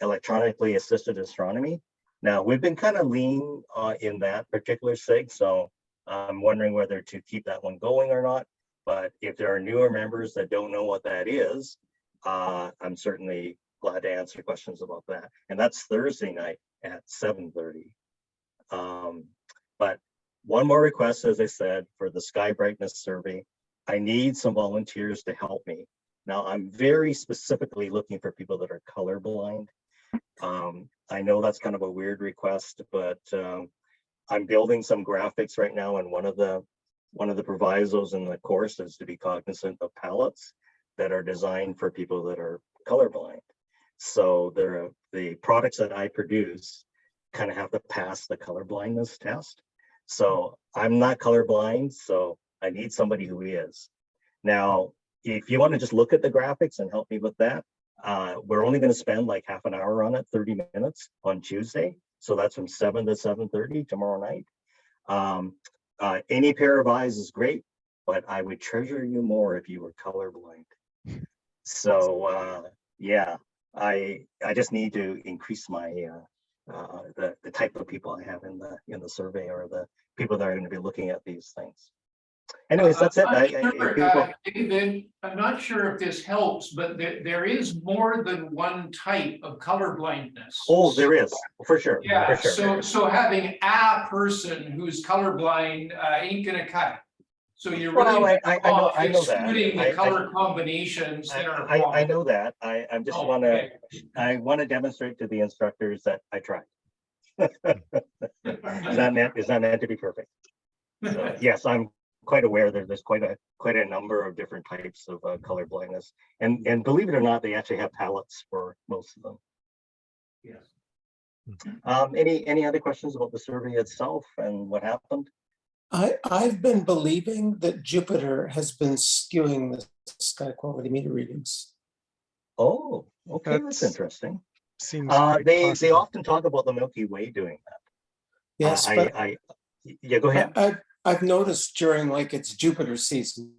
electronically assisted astronomy. Now we've been kind of lean in that particular SIG, so I'm wondering whether to keep that one going or not. But if there are newer members that don't know what that is, I'm certainly glad to answer questions about that. And that's Thursday night at 7:30. But one more request, as I said, for the sky brightness survey, I need some volunteers to help me. Now, I'm very specifically looking for people that are colorblind. I know that's kind of a weird request, but I'm building some graphics right now, and one of the provisos in the course is to be cognizant of palettes that are designed for people that are colorblind. So the products that I produce kind of have to pass the colorblindness test. So I'm not colorblind, so I need somebody who is. Now, if you want to just look at the graphics and help me with that, we're only going to spend like half an hour on it, 30 minutes on Tuesday. So that's from 7 to 7:30 tomorrow night. Any pair of eyes is great, but I would treasure you more if you were colorblind. So yeah, I just need to increase my the type of people I have in the survey, or the people that are going to be looking at these things. Anyways, that's it. David, I'm not sure if this helps, but there is more than one type of color blindness. Oh, there is, for sure. Yeah, for sure. so having a person who's colorblind ain't gonna cut it. So you're Well, really I know that. excluding the color combinations that are. I know that. I just Oh, want okay. to, demonstrate to the instructors that I tried. It's not meant to be perfect. So, yes, I'm quite aware that there's quite a number of different types of color blindness, and believe it or not, they actually have palettes for most of them. Yes. Any other questions about the survey itself and what happened? I've been believing that Jupiter has been skewing the sky quality meter readings. Oh, okay, that's interesting. Seems they often talk about the Milky Way doing that. Yes, but yeah, go ahead. I've noticed during like it's Jupiter season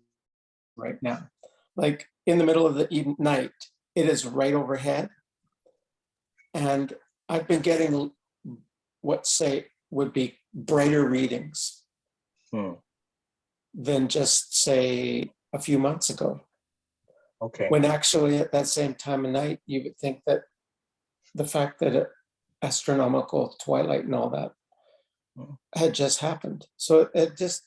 right now, like in the middle of the night, it is right overhead. And I've been getting what would be brighter readings than just say a few months ago. Okay. When actually at that same time of night, you would think that the fact that astronomical twilight and all that had just happened. So it just,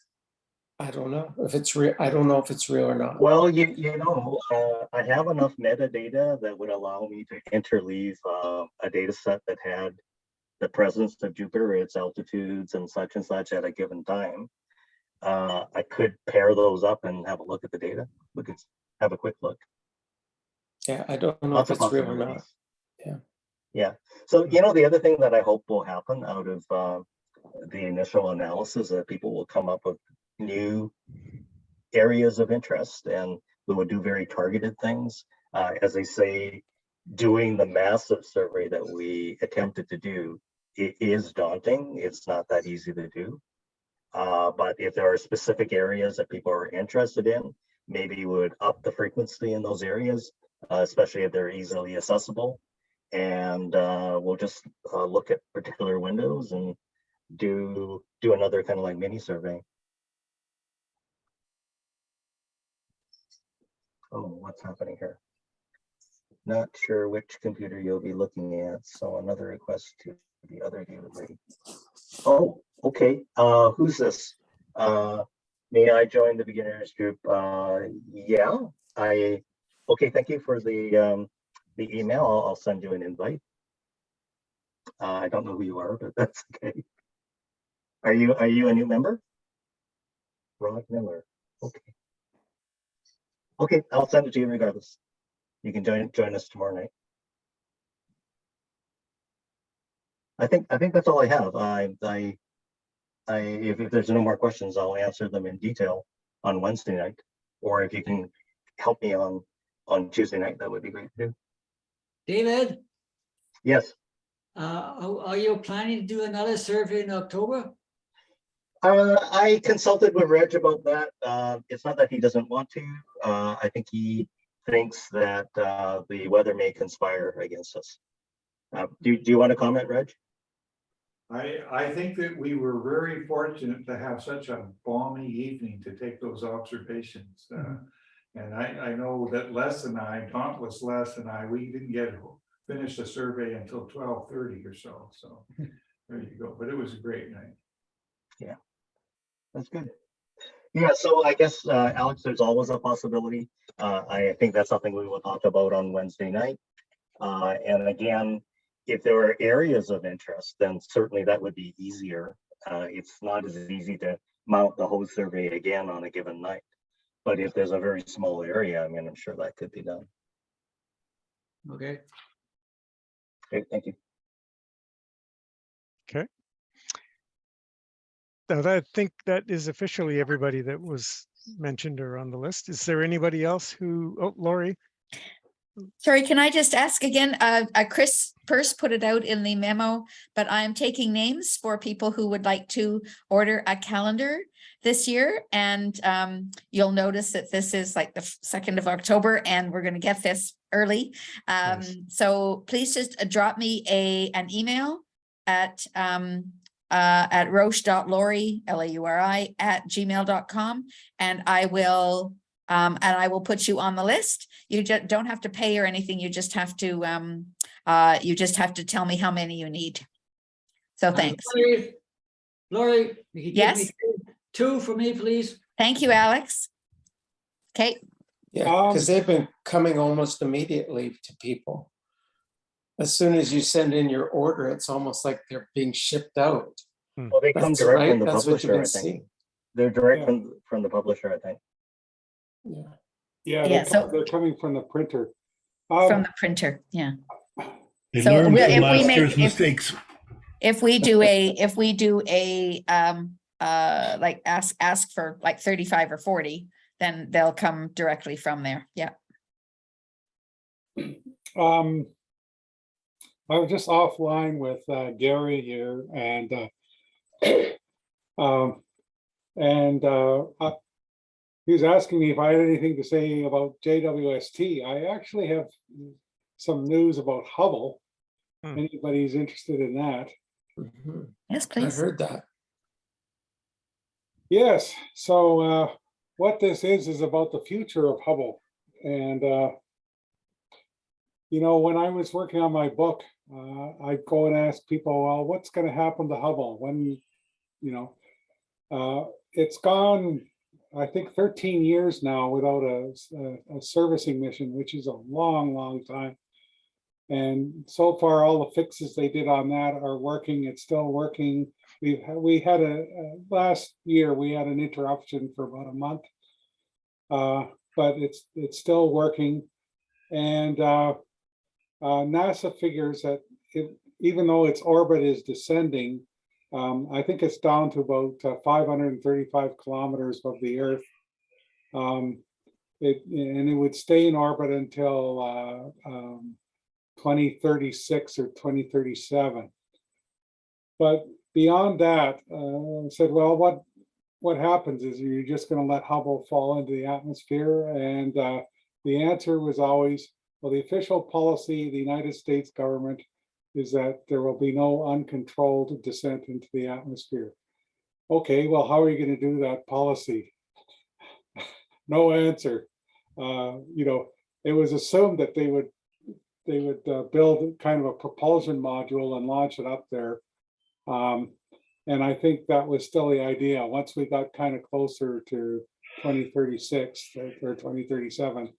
I don't know if it's real. I don't know if it's real or not. Well, I have enough metadata that would allow me to interleave a data set that had the presence of Jupiter, its altitudes and such at a given time. I could pair those up and have a look at the data. We could have a quick look. Yeah, I don't know if it's real or not. Yeah. Yeah. So, the other thing that I hope will happen out of the initial analysis, that people will come up with new areas of interest, and we will do very targeted things. As I say, doing the massive survey that we attempted to do, it is daunting. It's not that easy to do. But if there are specific areas that people are interested in, maybe we would up the frequency in those areas, especially if they're easily accessible. And we'll just look at particular windows and do another kind of like mini survey. Oh, what's happening here? Not sure which computer you'll be looking at. So another request to the other David Lee. Oh, okay. Who's this? May I join the beginners group? Yeah. Okay. Thank you for the email. I'll send you an invite. I don't know who you are, but that's okay. Are you a new member? Rod Miller. Okay. Okay, I'll send it to you regardless. You can join us tomorrow night. I think that's all I have. If there's no more questions, I'll answer them in detail on Wednesday night, or if you can help me on Tuesday night, that would be great too. David? Yes. Are you planning to do another survey in October? I consulted with Reg about that. It's not that he doesn't want to. I think he thinks that the weather may conspire against us. Do you want to comment, Reg? I think that we were very fortunate to have such a balmy evening to take those observations. And I know that Dauntless Les and I, we didn't finish the survey until 12:30 or so. So there you go. But it was a great night. Yeah, that's good. Yeah, so I guess, Alex, there's always a possibility. I think that's something we will talk about on Wednesday night. And again, if there are areas of interest, then certainly that would be easier. It's not as easy to mount the whole survey again on a given night. But if there's a very small area, I mean, I'm sure that could be done. Okay. Okay, thank you. Okay. Now I think that is officially everybody that was mentioned or on the list. Is there anybody else who, oh, Lauri? Sorry, can I just ask again? Chris Peirce put it out in the memo, but I'm taking names for people who would like to order a calendar this year. And you'll notice that this is like the 2nd of October, and we're going to get this early. So please just drop me an email at roche.lauri, Lauri, @gmail.com. And I will put you on the list. You just don't have to pay or anything. You just have to tell me how many you need. So thanks. Lauri, you can give Yes. me two for me, please. Thank you, Alex. Okay. Yeah, because they've been coming almost immediately to people. As soon as you send in your order, it's almost like they're being shipped out. Well, they come That's direct right, from the that's what you've publisher, I been think. seeing. They're direct from the publisher, I think. Yeah. Yeah, Yeah, so- they're coming from the printer. From the printer, yeah. They So learned we'll- from if we last make- year's if- mistakes. If we do a like ask for like 35 or 40, then they'll come directly from there. Yeah. I was just offline with Gary here, and he was asking me if I had anything to say about JWST. I actually have some news about Hubble. Anybody's interested in that? Yes, I please. heard that. Yes. So what this is about the future of Hubble. And, you know, when I was working on my book, I'd go and ask people, well, what's going to happen to Hubble? When, you know, it's gone, I think, 13 years now without a servicing mission, which is a long, long time. And so far, all the fixes they did on that are working. It's still working. We had last year we had an interruption for about a month, but it's still working. And NASA figures that even though its orbit is descending, I think it's down to about 535 kilometers above the Earth. And it would stay in orbit until 2036 or 2037. But beyond that, I said, well, what happens is you're just going to let Hubble fall into the atmosphere? And the answer was always, well, the official policy of the United States government is that there will be no uncontrolled descent into the atmosphere. Okay, well, how are you going to do that policy? No answer. You know, it was assumed that they would build kind of a propulsion module and launch it up there. And I think that was still the idea. Once we got kind of closer to 2036 or 2037,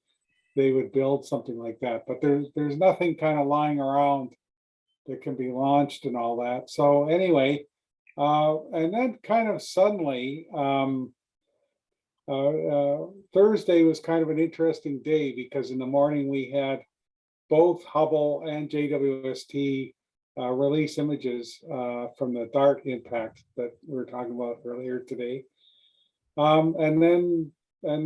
they would build something like that. But there's nothing kind of lying around that can be launched and all that. So anyway, and then kind of suddenly, Thursday was kind of an interesting day because in the morning we had both Hubble and JWST release images from the DART impact that we were talking about earlier today. And then at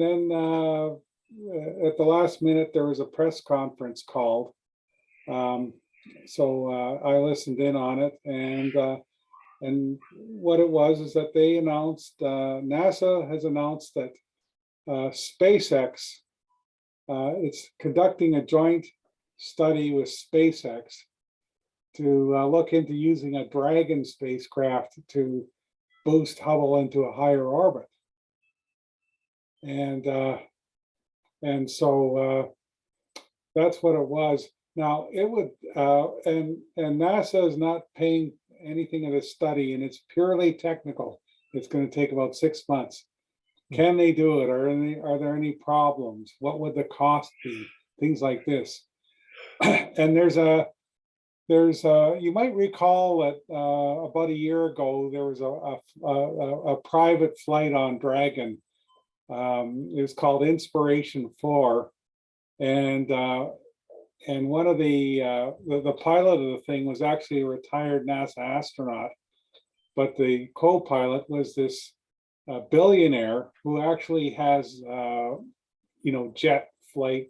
the last minute, there was a press conference called. So I listened in on it, and what it was is that they announced, NASA has announced that SpaceX, it's conducting a joint study with SpaceX to look into using a Dragon spacecraft to boost Hubble into a higher orbit. And so that's what it was. Now it would, and NASA is not paying anything in this study, and it's purely technical. It's going to take about 6 months. Can they do it? Are there any problems? What would the cost be? Things like this. And you might recall that about a year ago there was a private flight on Dragon. It was called Inspiration 4, and one of the pilot of the thing was actually a retired NASA astronaut, but the co-pilot was this billionaire who actually has jet flight,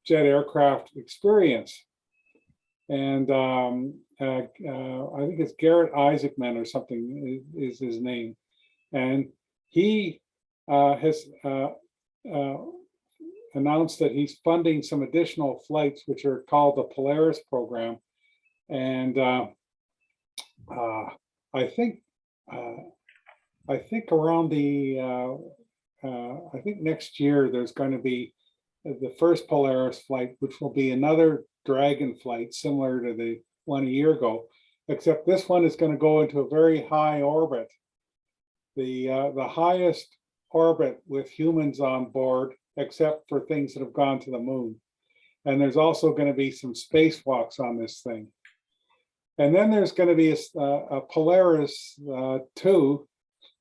jet aircraft experience. And I think it's Garrett Isaacman or something is his name. And he has announced that he's funding some additional flights, which are called the Polaris program. And I think around I think next year there's going to be the first Polaris flight, which will be another Dragon flight similar to the one a year ago, except this one is going to go into a very high orbit, the highest orbit with humans on board, except for things that have gone to the moon. And there's also going to be some spacewalks on this thing. And then there's going to be a Polaris 2,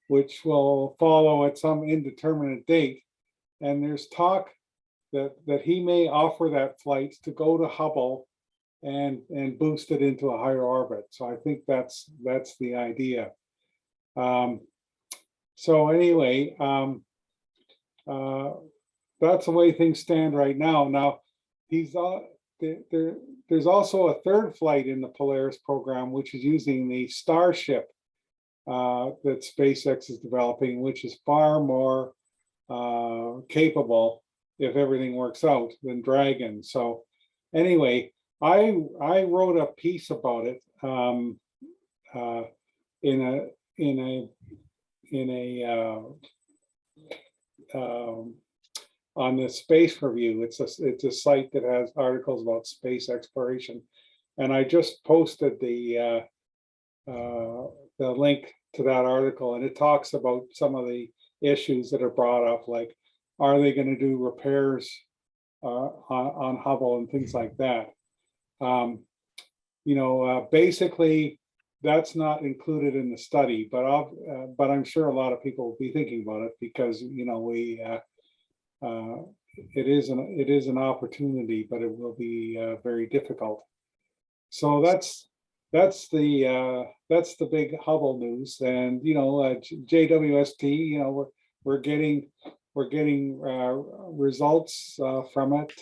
which will follow at some indeterminate date. And there's talk that he may offer that flight to go to Hubble and boost it into a higher orbit. So I think that's the idea. So anyway, that's the way things stand right now. Now, there's also a third flight in the Polaris program, which is using the Starship that SpaceX is developing, which is far more capable, if everything works out, than Dragon. So anyway, I wrote a piece about it on the Space Review. It's a site that has articles about space exploration, and I just posted the link to that article, and it talks about some of the issues that are brought up, like are they going to do repairs on Hubble and things like that. Basically that's not included in the study, but I'm sure a lot of people will be thinking about it, because it is an opportunity, but it will be very difficult. So that's the big Hubble news. And JWST, we're getting results from it,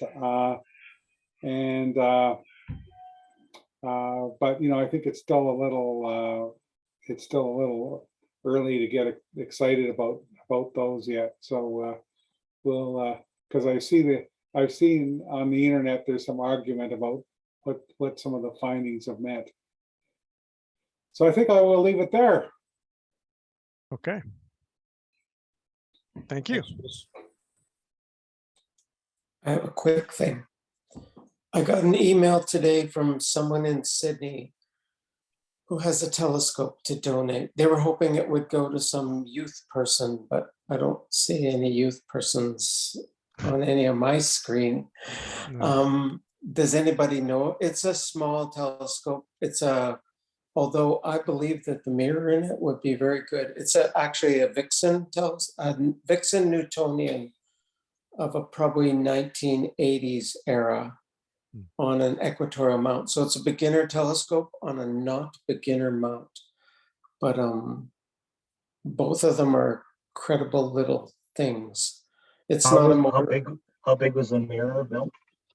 but I think it's still a little early to get excited about those yet. So we'll because I've seen on the internet there's some argument about what some of the findings have meant. So I think I will leave it there. Okay. Thank you. I have a quick thing. I got an email today from someone in Sydney who has a telescope to donate. They were hoping it would go to some youth person, but I don't see any youth persons on any of my screen. No. Does anybody know? It's a small telescope. Although I believe that the mirror in it would be very good. It's actually a Vixen Newtonian of a probably 1980s era on an equatorial mount. So it's a beginner telescope on a not beginner mount. But both of them are credible little things. It's not a more. How big was the mirror, Bill?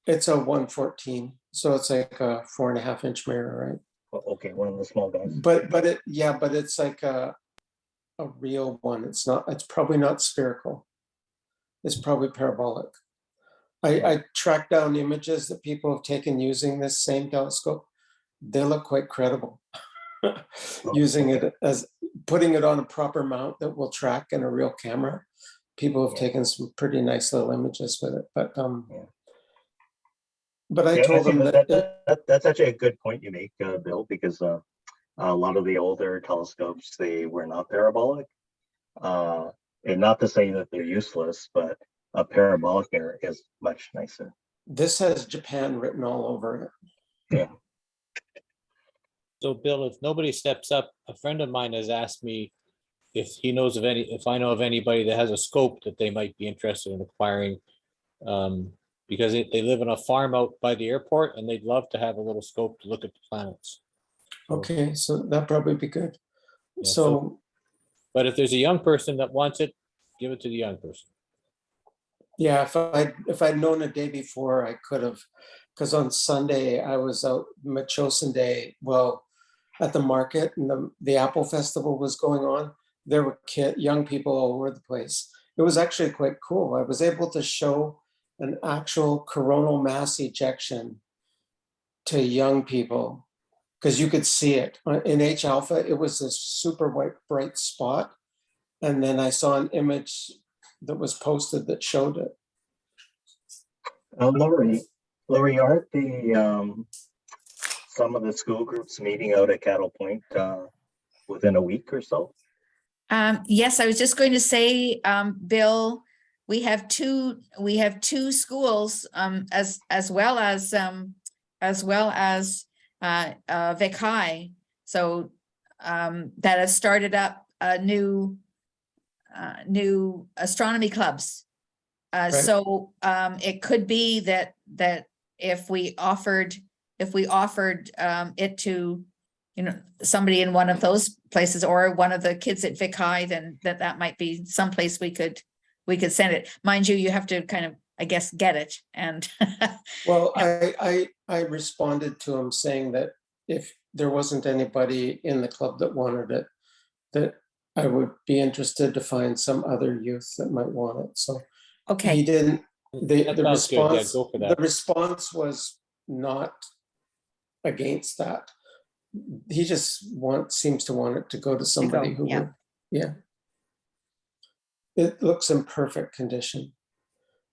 It's a 114. So it's like a 4.5-inch mirror, right? Okay, one of the small guys. But it's like a real one. It's probably not spherical. It's probably parabolic. I tracked down images that people have taken using this same telescope. They look quite credible. Using it as putting it on a proper mount that will track in a real camera. People have taken some pretty nice little images with it. But I told them that's actually a good point you make, Bill, because a lot of the older telescopes, they were not parabolic. And not to say that they're useless, but a parabolic mirror is much nicer. This has Japan written all over it. Yeah. So Bill, if nobody steps up, a friend of mine has asked me if I know of anybody that has a scope that they might be interested in acquiring. Because they live on a farm out by the airport and they'd love to have a little scope to look at the planets. Okay, so that'd probably be good. Yeah, but if there's a young person that wants it, give it to the young person. Yeah, if I'd known a day before, I could have, because on Sunday I was out Machosen Day, at the market, and the Apple Festival was going on. There were young people all over the place. It was actually quite cool. I was able to show an actual coronal mass ejection to young people because you could see it. In H alpha, it was this super white, bright spot. And then I saw an image that was posted that showed it. Lauri, aren't the some of the school groups meeting out at Cattle Point within a week or so? Yes, I was just going to say, Bill, we have two schools, as well as Vic High. So, that has started up a new astronomy clubs. So, it could be that if we offered it to, somebody in one of those places or one of the kids at Vic High, then that might be someplace we could send it. Mind you, you have to kind of, I guess, get it. And well, I responded to him saying that if there wasn't anybody in the club that wanted it, that I would be interested to find some other youth that might want it. So okay, he didn't. The response, go for that. the response was not against that. He just seems to want it to go to somebody who would, yeah. It looks in perfect condition.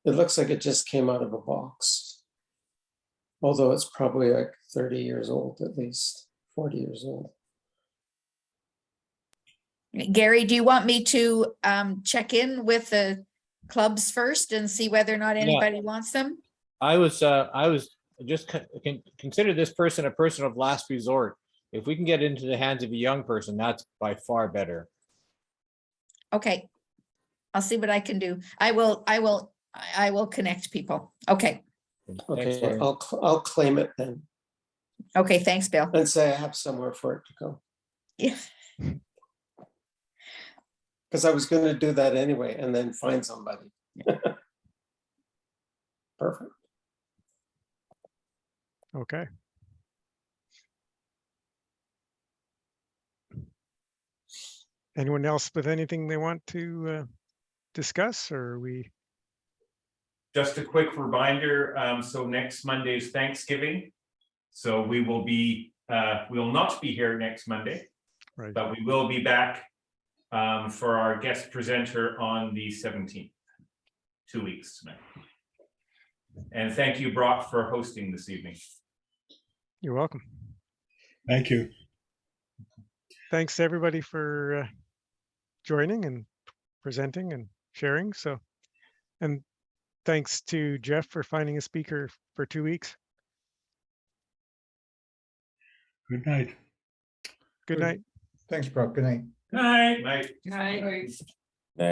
It looks like it just came out of a box. Although it's probably like 30 years old, at least 40 years old. Gary, do you want me to check in with the clubs first and see whether or not anybody wants them? I was just consider this person a person of last resort. If we can get into the hands of a young person, that's by far better. Okay, I'll see what I can do. I will connect people. Okay. Okay, I'll claim it then. Okay, thanks, Bill. And say I have somewhere for it to go. Yeah. Because I was going to do that anyway and then find somebody. Perfect. Okay. Anyone else with anything they want to discuss, or are we? Just a quick reminder, so next Monday is Thanksgiving. So we will not be here next Monday, right, but we will be back for our guest presenter on the 17th, 2 weeks tonight. And thank you, Brock, for hosting this evening. You're welcome. Thank you. Thanks to everybody for joining and presenting and sharing. So, and thanks to Jeff for finding a speaker for 2 weeks. Good night. Good night. Thanks, Brock. Good night. Night. Right.